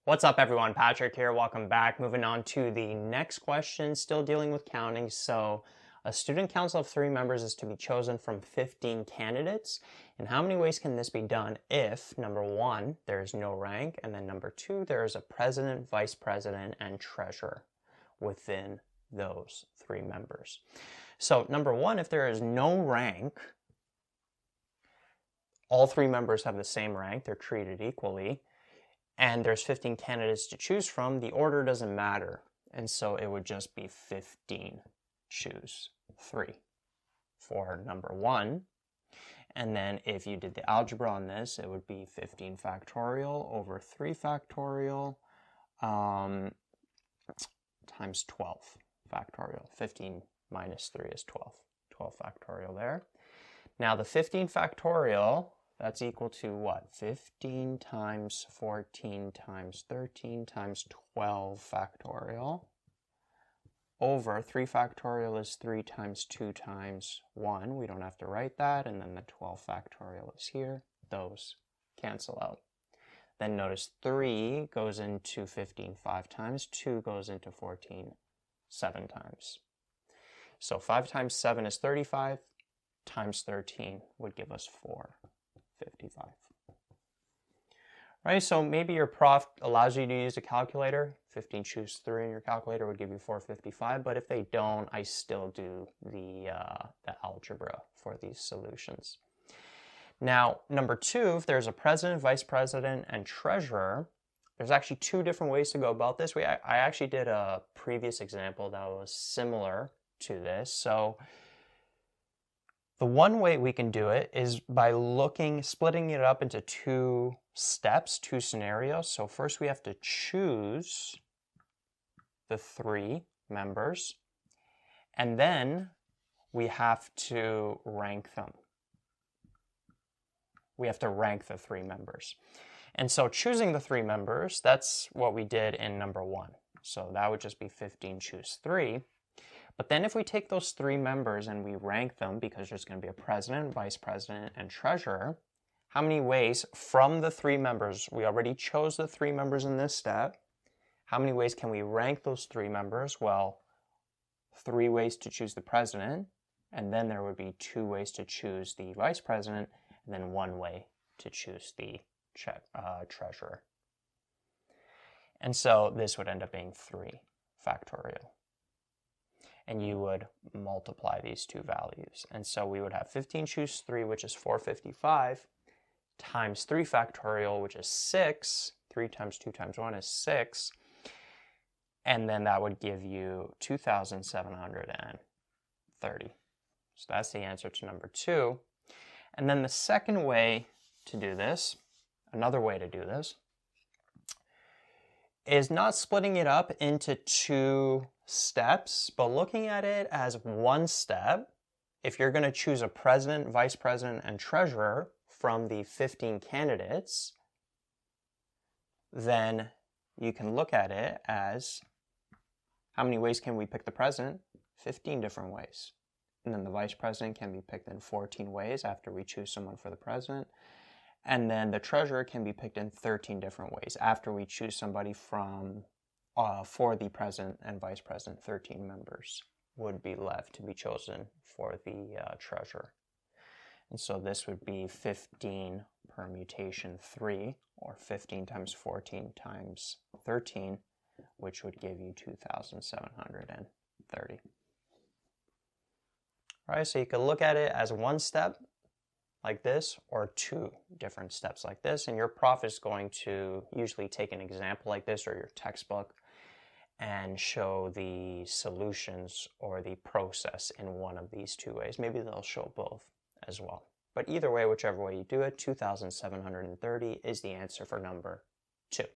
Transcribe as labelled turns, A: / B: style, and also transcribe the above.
A: What's up everyone, Patrick here, welcome back. Moving on to the next question, still dealing with counting. So a student council of 3 members is to be chosen from 15 candidates. And how many ways can this be done if, number 1, there is no rank, and then number 2, there is a president, vice president, and treasurer within those 3 members. So number 1, if there is no rank, all 3 members have the same rank, they're treated equally, and there's 15 candidates to choose from, the order doesn't matter. And so it would just be 15 choose 3 for number 1. And then if you did the algebra on this, it would be 15 factorial over 3 factorial times 12 factorial. 15 minus 3 is 12. 12 factorial there. Now the 15 factorial, that's equal to what? 15 times 14 times 13 times 12 factorial over 3 factorial is 3 times 2 times 1. We don't have to write that. And then the 12 factorial is here. Those cancel out. Then notice 3 goes into 15 5 times. 2 goes into 14 7 times. So 5 times 7 is 35. Times 13 would give us 455. Right, so maybe your prof allows you to use a calculator. 15 choose 3 in your calculator would give you 455, but if they don't, I still do the algebra for these solutions. Now, number 2, if there's a president, vice president, and treasurer, there's actually 2 different ways to go about this. I actually did a previous example that was similar to this. So the one way we can do it is by splitting it up into 2 steps, 2 scenarios. So first we have to choose the 3 members, and then we have to rank them. We have to rank the 3 members. And so choosing the 3 members, that's what we did in number 1. So that would just be 15 choose 3. But then if we take those 3 members and we rank them, because there's going to be a president, vice president, and treasurer, how many ways from the 3 members, we already chose the 3 members in this step, how many ways can we rank those 3 members? Well, 3 ways to choose the president, and then there would be 2 ways to choose the vice president, and then 1 way to choose the treasurer. And so this would end up being 3 factorial. And you would multiply these 2 values. And so we would have 15 choose 3, which is 455, times 3 factorial, which is 6. 3 times 2 times 1 is 6. And then that would give you 2,730. So that's the answer to number 2. And then the second way to do this, another way to do this, is not splitting it up into 2 steps, but looking at it as 1 step. If you're going to choose a president, vice president, and treasurer from the 15 candidates, then you can look at it as how many ways can we pick the president? 15 different ways. And then the vice president can be picked in 14 ways after we choose someone for the president. And then the treasurer can be picked in 13 different ways after we choose somebody for the president and vice president. 13 members would be left to be chosen for the treasurer. And so this would be 15 permutation 3, or 15 times 14 times 13, which would give you 2,730. All right, so you could look at it as 1 step like this, or 2 different steps like this, and your prof is going to usually take an example like this or your textbook and show the solutions or the process in one of these 2 ways. Maybe they'll show both as well. But either way, whichever way you do it, 2,730 is the answer for number